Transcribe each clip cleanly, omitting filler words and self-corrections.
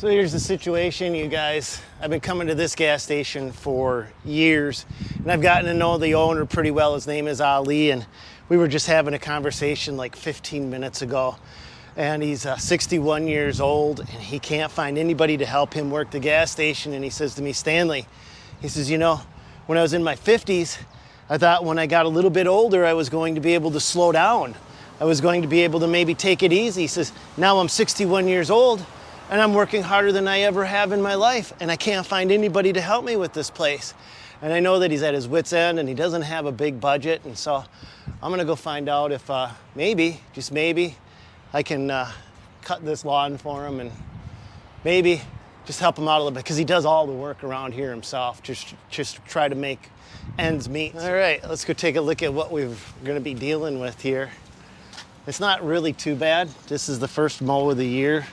So here's the situation, you guys. I've been coming to this gas station for years, and I've gotten to know the owner pretty well. His name is Ali, and we were just having a conversation like 15 minutes ago. And he's 61 years old, and he can't find anybody to help him work the gas station. And he says to me, Stanley, he says, you know, when I was in my 50s, I thought when I got a little bit older, I was going to be able to slow down. I was going to be able to maybe take it easy. He says, now I'm 61 years old, and I'm working harder than I ever have in my life, and I can't find anybody to help me with this place. And I know that he's at his wit's end, and he doesn't have a big budget, and so I'm gonna go find out if maybe, just maybe, I can cut this lawn for him and maybe just help him out a little bit, because he does all the work around here himself, just try to make ends meet. All right, let's go take a look at what we're gonna be dealing with here. It's not really too bad. This is the first mow of the year.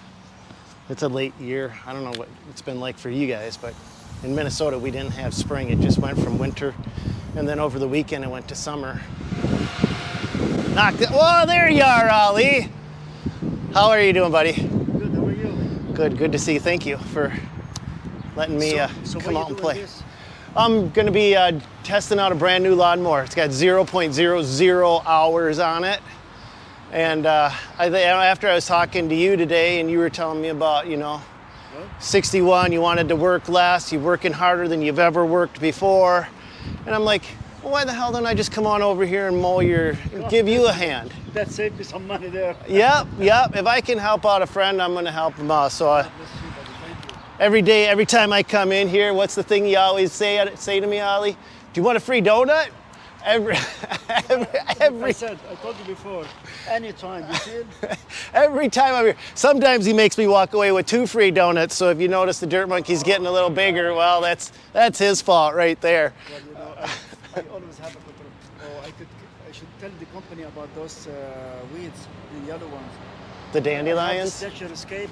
It's a late year. I don't know what it's been like for you guys, but in Minnesota, we didn't have spring. It just went from winter, and then over the weekend, it went to summer. Knocked it. Whoa, there you are, Ali. How are you doing, buddy? Good, how are you? Good to see you. Thank you for letting me come out and play. This? I'm gonna be testing out a brand new lawnmower. It's got 0.00 hours on it. And after I was talking to you today, and you were telling me about, you know, 61, you wanted to work less, you're working harder than you've ever worked before. And I'm like, well, why the hell don't I just come on over here and give you a hand? That saved me some money there. Yep. If I can help out a friend, I'm gonna help him out. So every time I come in here, what's the thing you always say to me, Ali? Do you want a free donut? I told you before, anytime, you see it? Every time I'm here. Sometimes he makes me walk away with 2 free donuts, so if you notice the dirt monkey's getting a little bigger, well, that's his fault right there. Well, you know, I always have a couple of, I should tell the company about those weeds, the other ones. The dandelions? Nature Escape.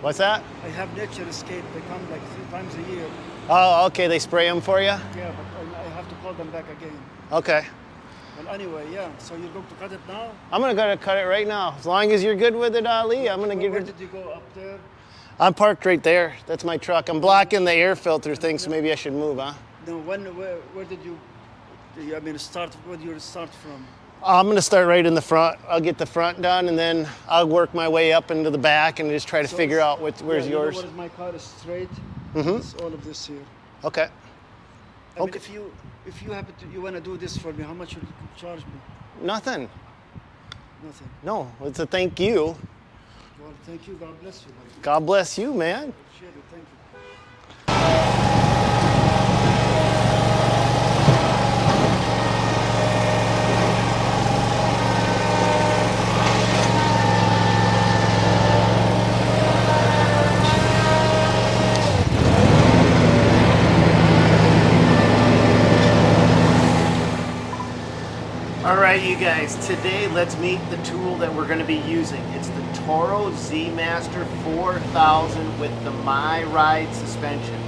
What's that? I have Nature Escape. They come like 3 times a year. Oh, okay, they spray them for you? Yeah, but I have to call them back again. Okay. Well, anyway, yeah, so you're going to cut it now? I'm gonna go cut it right now. As long as you're good with it, Ali, I'm gonna give Where it. did you go up there? I'm parked right there. That's my truck. I'm blocking the air filter thing, so maybe I should move, huh? No, where did you, I mean, where do you start from? I'm gonna start right in the front. I'll get the front done, and then I'll work my way up into the back and just try to figure out where's yours. You know, my car is straight. Mm-hmm. It's all of this here. Okay. I mean, if you happen to, you want to do this for me, how much would you charge me? Nothing. Nothing. No, it's a thank you. Well, thank you. God bless you. God bless you, man. Appreciate it. Thank you. All right, you guys, today let's meet the tool that we're gonna be using. It's the Toro Zmaster 4000 with the MyRide suspension.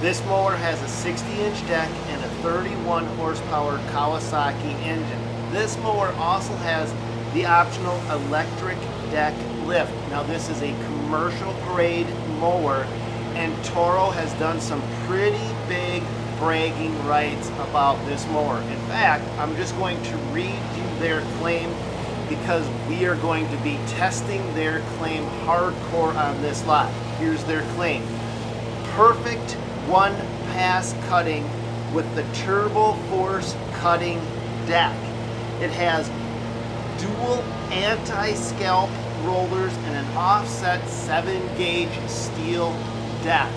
This mower has a 60-inch deck and a 31 horsepower Kawasaki engine. This mower also has the optional electric deck lift. Now this is a commercial grade mower, and Toro has done some pretty big bragging rights about this mower. In fact, I'm just going to read you their claim, because we are going to be testing their claim hardcore on this lot. Here's their claim. Perfect one-pass cutting with the turbo force cutting deck. It has dual anti-scalp rollers and an offset 7-gauge steel deck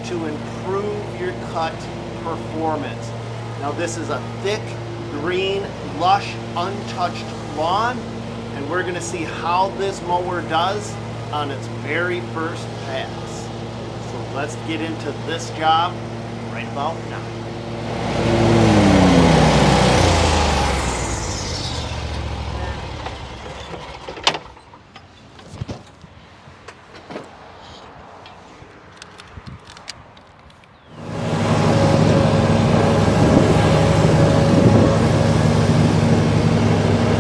to improve your cut performance. Now this is a thick, green, lush, untouched lawn, and we're gonna see how this mower does on its very first pass. So let's get into this job right about now.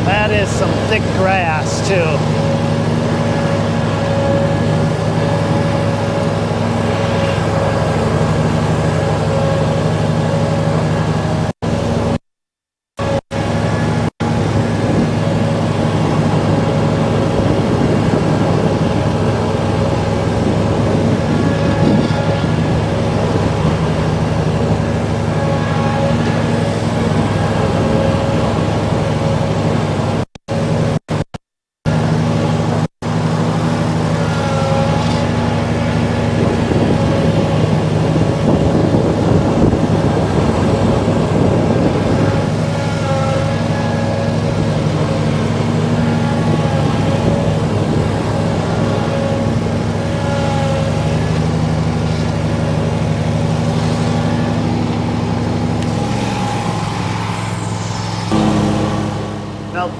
That is some thick grass too.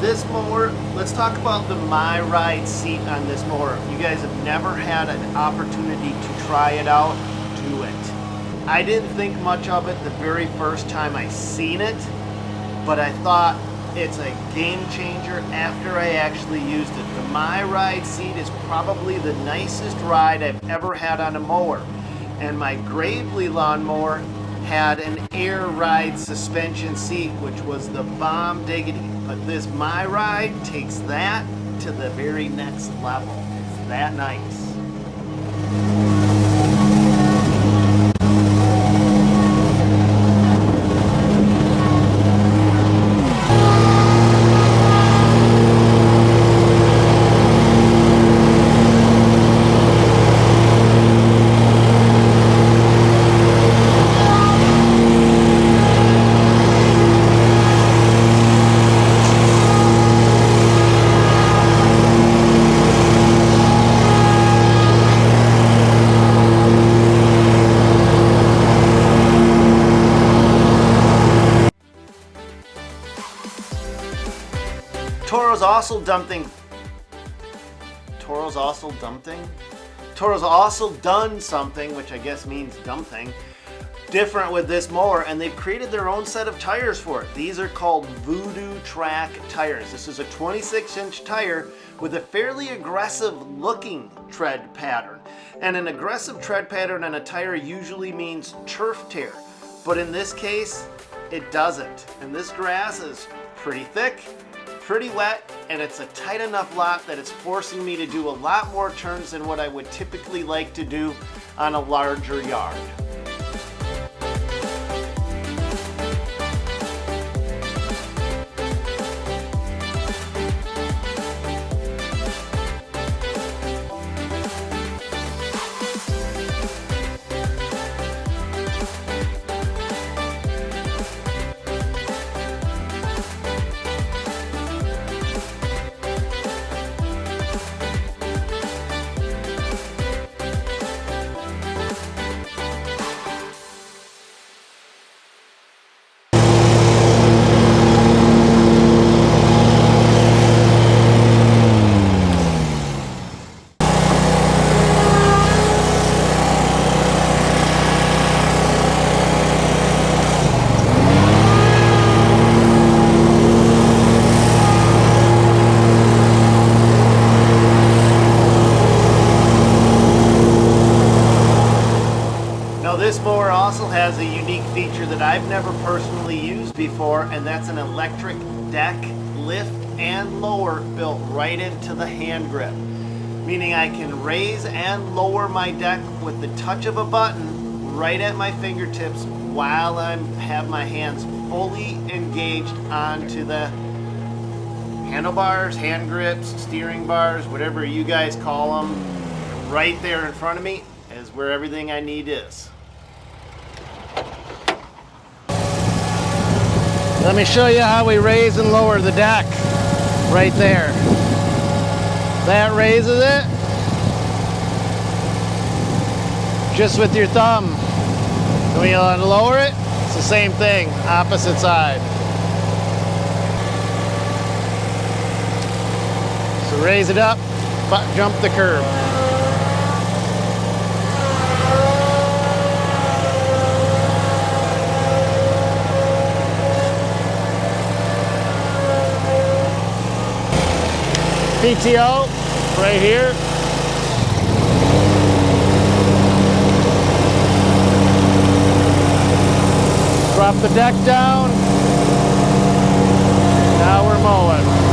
this mower, let's talk about the MyRide seat on this mower. If you guys have never had an opportunity to try it out, do it. I didn't think much of it the very first time I seen it, but I thought it's a game changer after I actually used it. The MyRide seat is probably the nicest ride I've ever had on a mower. And my Gravely lawnmower had an air ride suspension seat, which was the bomb diggity. But this MyRide takes that to the very next level. It's that nice. Toro's also done something, which I guess means dumping, different with this mower, and they've created their own set of tires for it. These are called Voodoo Track tires. This is a 26-inch tire with a fairly aggressive looking tread pattern. And an aggressive tread pattern on a tire usually means turf tear, but in this case, it doesn't. And this grass is pretty thick, pretty wet, and it's a tight enough lot that it's forcing me to do a lot more turns than what I would typically like to do on a larger yard. This mower also has a unique feature that I've never personally used before, and that's an electric deck lift and lower built right into the hand grip. Meaning I can raise and lower my deck with the touch of a button right at my fingertips while I have my hands fully engaged onto the handlebars, hand grips, steering bars, whatever you guys call them. Right there in front of me is where everything I need is. Let me show you how we raise and lower the deck. Right there. That raises it. Just with your thumb. And when you want to lower it, it's the same thing, opposite side. So raise it up, but jump the curb. PTO right here. Drop the deck down. Now we're mowing.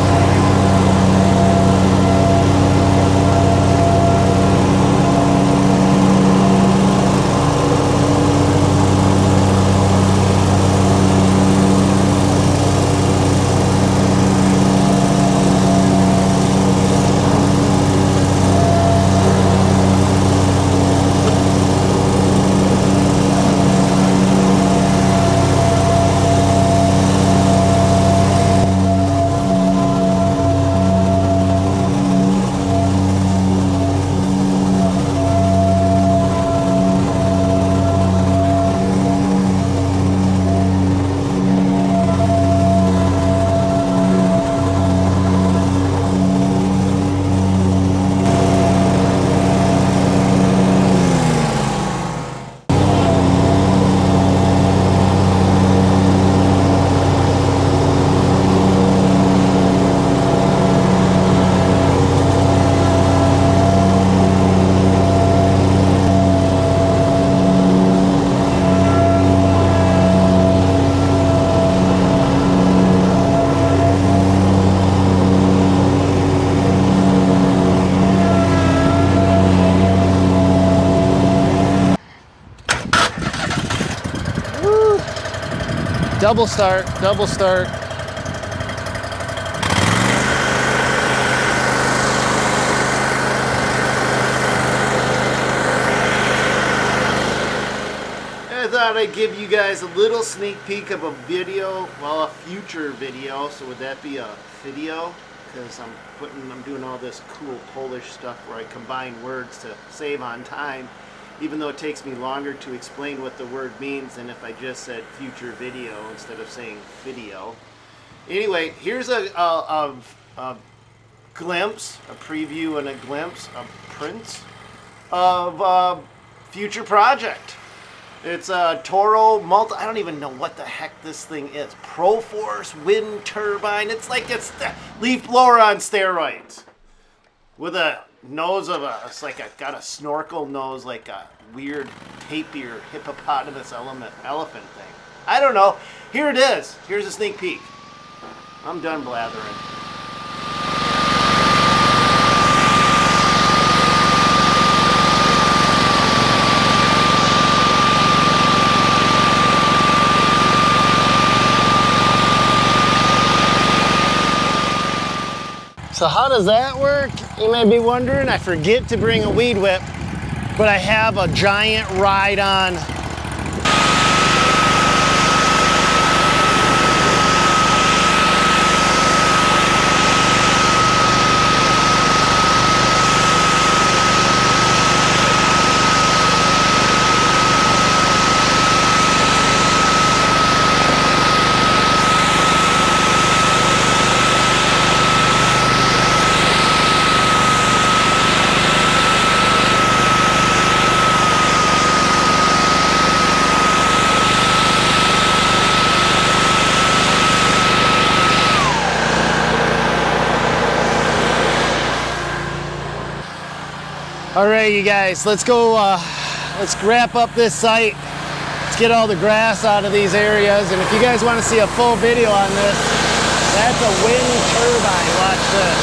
Double start, double start. I thought I'd give you guys a little sneak peek of a video, well, a future video. So would that be a video? Because I'm doing all this cool Polish stuff where I combine words to save on time, even though it takes me longer to explain what the word means than if I just said future video instead of saying video. Anyway, here's a glimpse, a preview and a glimpse, a print of a future project. It's a Toro multi, I don't even know what the heck this thing is. ProForce wind turbine. It's like it's the leaf blower on steroids. With a nose of it's like got a snorkel nose, like a weird tapir hippopotamus elephant thing. I don't know. Here it is. Here's a sneak peek. I'm done blathering. So how does that work? You may be wondering. I forget to bring a weed whip, but I have a giant ride-on. All right, you guys, let's go, let's wrap up this site. Let's get all the grass out of these areas. And if you guys want to see a full video on this, that's a wind turbine. Watch this.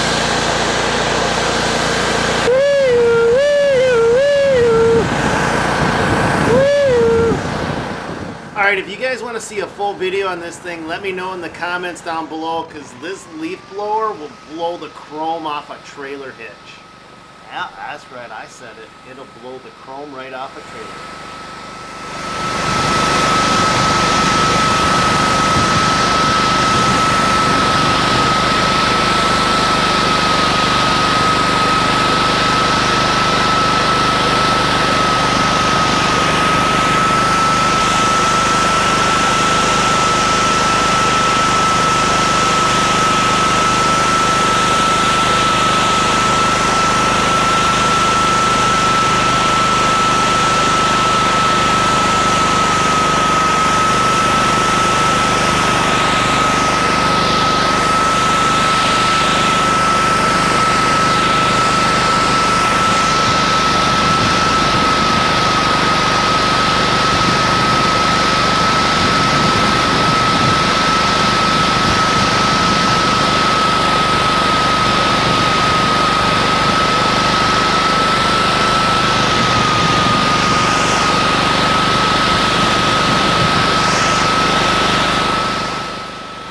All right, if you guys want to see a full video on this thing, let me know in the comments down below, because this leaf blower will blow the chrome off a trailer hitch. Yeah, that's right, I said it. It'll blow the chrome right off a trailer.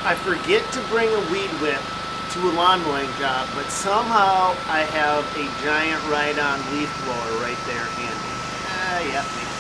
I forget to bring a weed whip to a lawn mowing job, but somehow I have a giant ride-on leaf blower right there handy. Yeah, makes sense.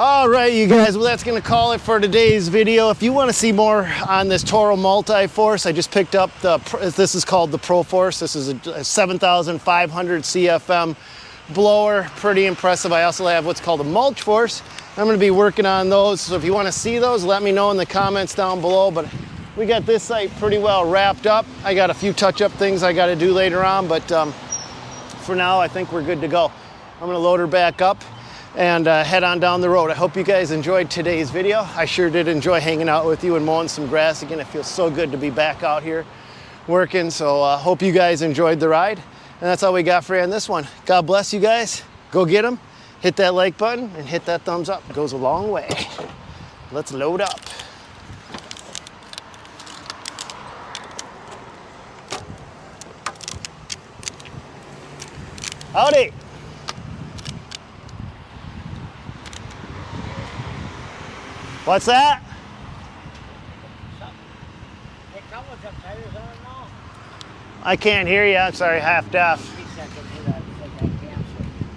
All right, you guys, well, that's gonna call it for today's video. If you wanna see more on this Toro Multi-Force, I just picked up this is called the ProForce. This is a 7,500 CFM blower, pretty impressive. I also have what's called a Mulch Force. I'm gonna be working on those, so if you wanna see those, let me know in the comments down below. But we got this site pretty well wrapped up. I got a few touch-up things I gotta do later on, but for now, I think we're good to go. I'm gonna load her back up. and head on down the road. I hope you guys enjoyed today's video. I sure did enjoy hanging out with you and mowing some grass again. It feels so good to be back out here working. So hope you guys enjoyed the ride. And that's all we got for you on this one. God bless you guys. Go get them. Hit that like button and hit that thumbs up. It goes a long way. Let's load up. Howdy. What's that? They come with some tires on it now. I can't hear you. I'm sorry, half deaf. He said to me that I can't.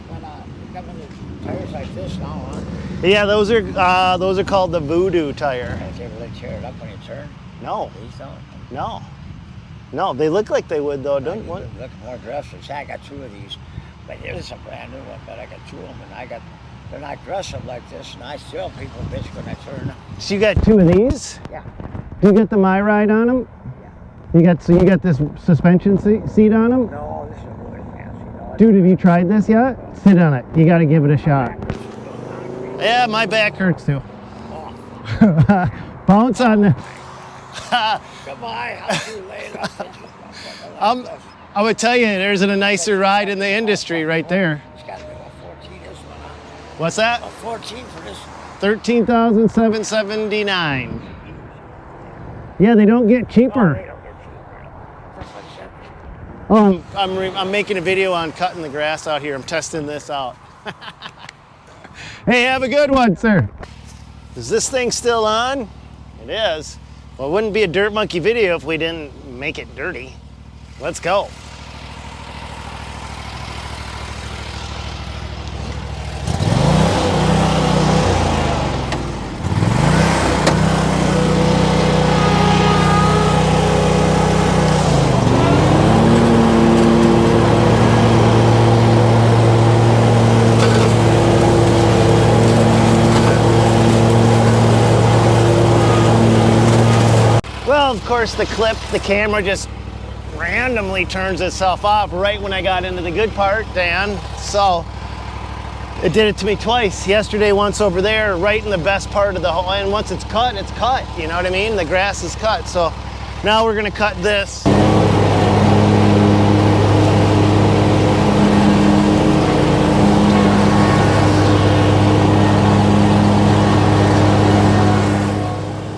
But they come with tires like this now, huh? Yeah, those are called the Voodoo tire. They really tear it up when you turn. No, These don't. no, they look like they would though, don't Look what? more aggressive. See, I got two of these. But it is a brand new one, but I got two of them, and they're not aggressive like this, and I still people bitch when I turn. So you got two of these? Yeah. Do you get the MyRide on them? Yeah. You got this suspension seat on them? No, this is really fancy. No, Dude, have you tried this yet? Sit on it. You got to give it a shot. Yeah, my back hurts too. Bounce on the. Goodbye. I'll see you later. I would tell you, there isn't a nicer ride in the industry right there. It's got to be about 14 this one, huh? What's that? About 14 for this. 13,779. Yeah, they don't get cheaper. That's what I said. Oh, I'm making a video on cutting the grass out here. I'm testing this out. Hey, have a good one, sir. Is this thing still on? It is. Well, it wouldn't be a Dirt Monkey video if we didn't make it dirty. Let's go. Well, of course, the camera just randomly turns itself off right when I got into the good part, Dan. So it did it to me twice. Yesterday, once over there, right in the best part of the hole. And once it's cut, it's cut. You know what I mean? The grass is cut. So now we're gonna cut this.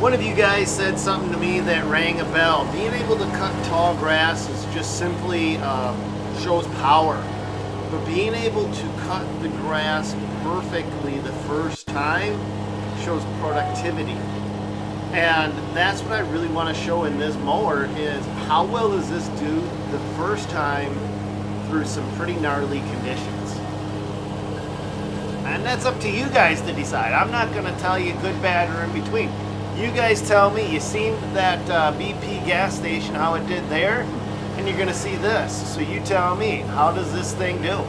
One of you guys said something to me that rang a bell. Being able to cut tall grass is just simply shows power. But being able to cut the grass perfectly the first time shows productivity. And that's what I really want to show in this mower is how well does this do the first time through some pretty gnarly conditions. And that's up to you guys to decide. I'm not going to tell you good, bad, or in between. You guys tell me, you seen that BP gas station, how it did there, and you're gonna see this. So you tell me, how does this thing do?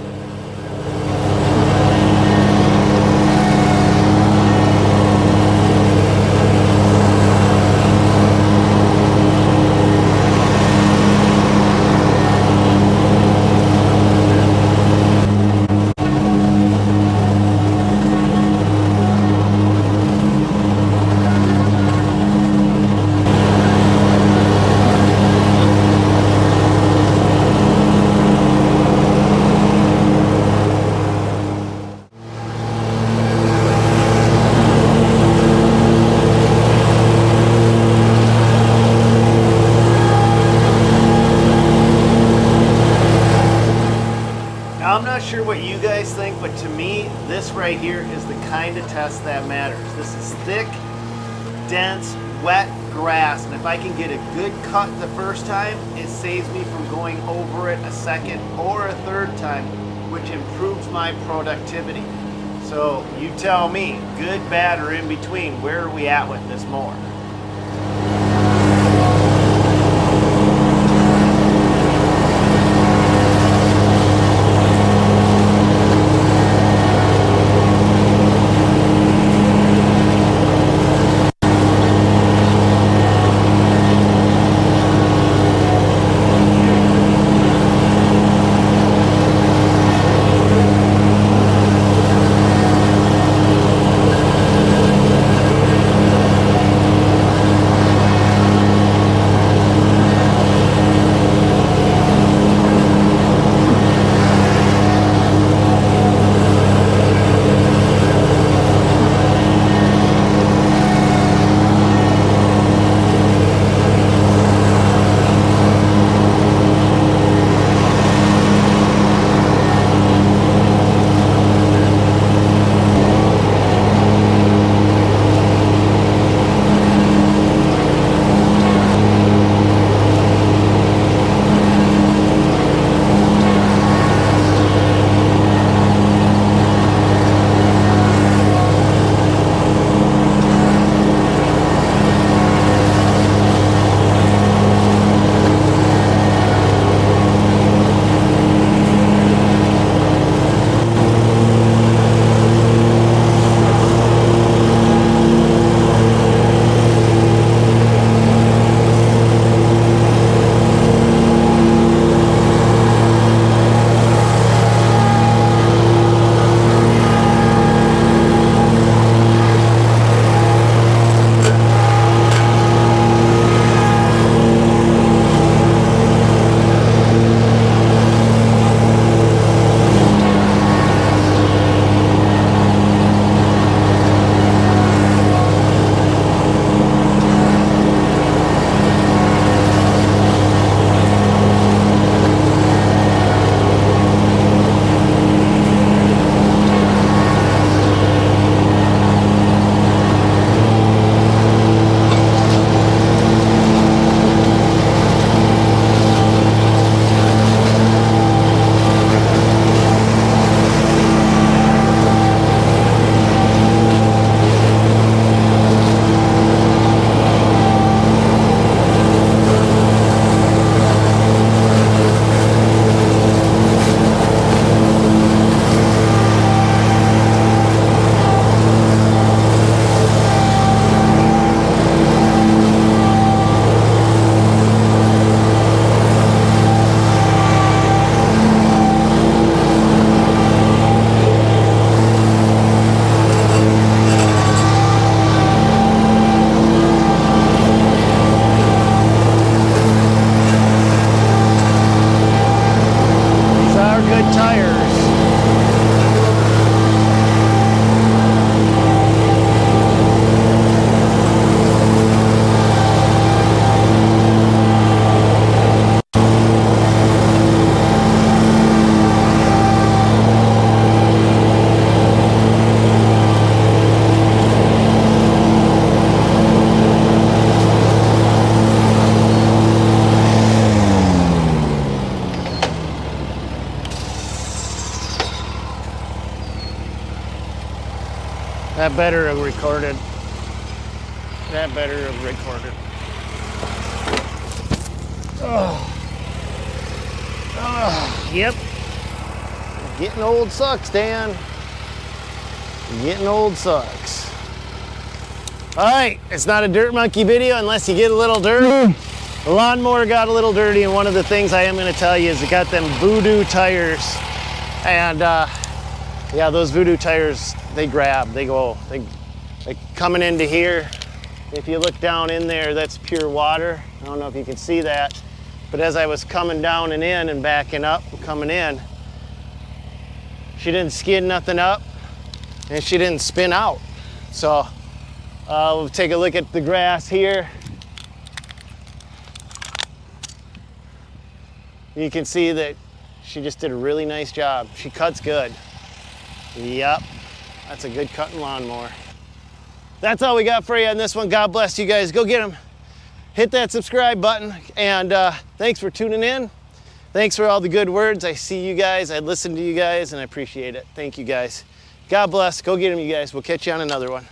Now, I'm not sure what you guys think, but to me, this right here is the kind of test that matters. This is thick, dense, wet grass, and if I can get a good cut the first time, it saves me from going over it a second or a third time, which improves my productivity. So you tell me, good, bad, or in between, where are we at with this mower? That better have recorded. That better have recorded. Oh. Oh, yep. Getting old sucks, Dan. Getting old sucks. All right, it's not a dirt monkey video unless you get a little dirty. The lawnmower got a little dirty, and one of the things I am gonna tell you is it got them Voodoo tires. And yeah, those Voodoo tires, they grab, they go, they coming into here. If you look down in there, that's pure water. I don't know if you can see that, but as I was coming down and in and backing up and coming in, she didn't skid nothing up and she didn't spin out. So we'll take a look at the grass here. You can see that she just did a really nice job. She cuts good. Yep, that's a good cutting lawnmower. That's all we got for you on this one. God bless you guys. Go get them. Hit that subscribe button. And thanks for tuning in. Thanks for all the good words. I see you guys. I listen to you guys, and I appreciate it. Thank you guys. God bless. Go get them, you guys. We'll catch you on another one.